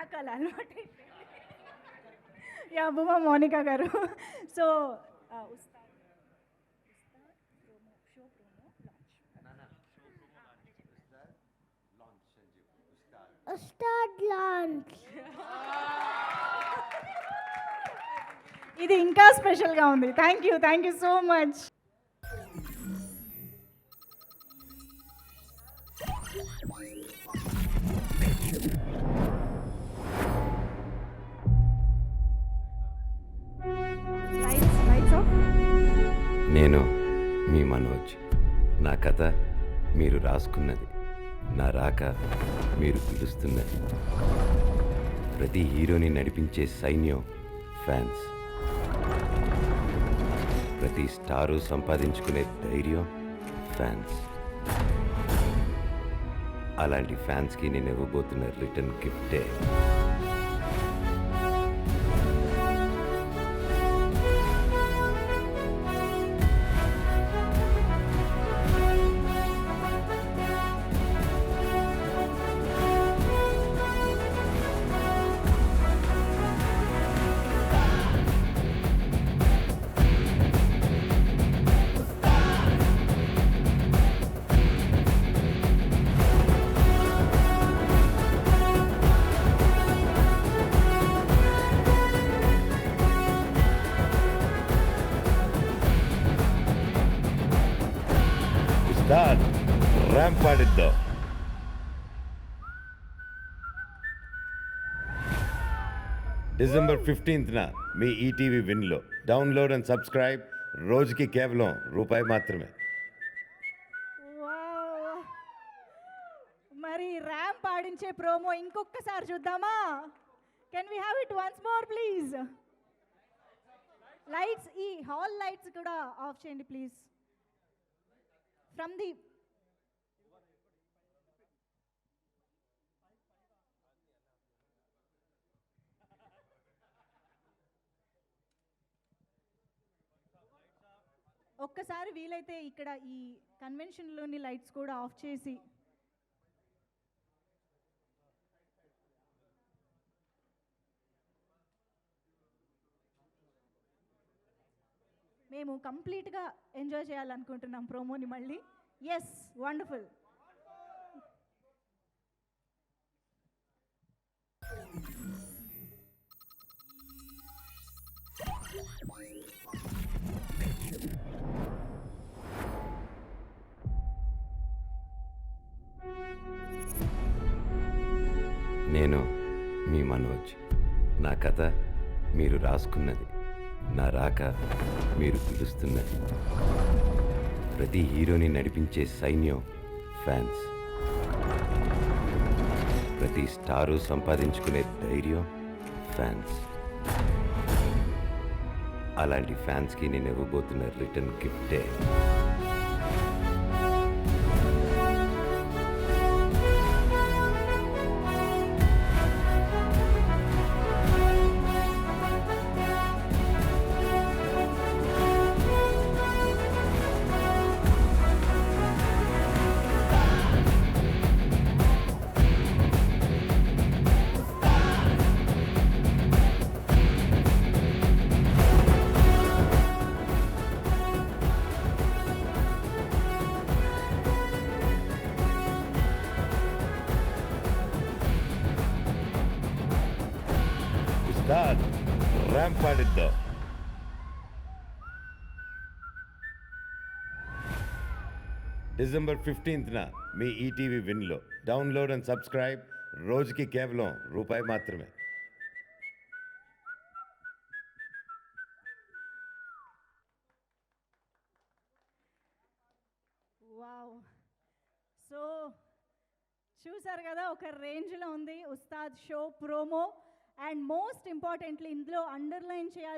నాకు అలా అలవాటు యా బుమా మోనికా గారు. So Ustaad show promo Ustaad launch. ఇది ఇంకా స్పెషల్గా ఉంది. Thank you so much. నేను మీ మనోజ్. నా కథ మీరు రాసుకున్నది, నా రాక మీరు పిలుస్తున్నది. ప్రతి హీరోని నడిపించే సైన్యం ఫ్యాన్స్. ప్రతి స్టారు సంపాదించుకునే ధైర్యం ఫ్యాన్స్. అలాంటి ఫ్యాన్స్కి నేను ఇవ్వబోతున్న రిటర్న్ గిఫ్టే ఉస్తాద్ ర్యాంప్ ఆడిద్దాం. డిసెంబర్ 15న మీ ఈటీవీ విన్లో డౌన్లోడ్ అండ్ సబ్స్క్రైబ్. రోజుకి కేవలం రూపాయి మాత్రమే. మరి ర్యాంప్ ఆడించే ప్రోమో ఇంకొకసారి చూద్దామా? Can we have it once more please? Lights, ఈ హాల్ లైట్స్ కూడా ఆఫ్ చేయండి ప్లీజ్. ఫ్రమ్ ది ఒక్కసారి వీలైతే ఇక్కడ ఈ కన్వెన్షన్లోని లైట్స్ కూడా ఆఫ్ చేసి మేము కంప్లీట్గా ఎంజాయ్ చేయాలనుకుంటున్నాం ప్రోమోని మళ్ళీ. Yes, wonderful. నేను మీ మనోజ్. నా కథ మీరు రాసుకున్నది, నా రాక మీరు పిలుస్తున్నది. ప్రతి హీరోని నడిపించే సైన్యం ఫ్యాన్స్. ప్రతి స్టారు సంపాదించుకునే ధైర్యం ఫ్యాన్స్. అలాంటి ఫ్యాన్స్కి నేను ఇవ్వబోతున్న రిటర్న్ గిఫ్టే ఉస్తాద్ ర్యాంప్ ఆడిద్దాం. డిసెంబర్ 15న మీ ఈటీవీ విన్లో డౌన్లోడ్ అండ్ సబ్స్క్రైబ్. రోజుకి కేవలం రూపాయి మాత్రమే. వావ్. సో చూసారు కదా, ఒక రేంజ్లో ఉంది Ustaad show promo. And most importantly ఇందులో అండర్లైన్ చేయాల్సిన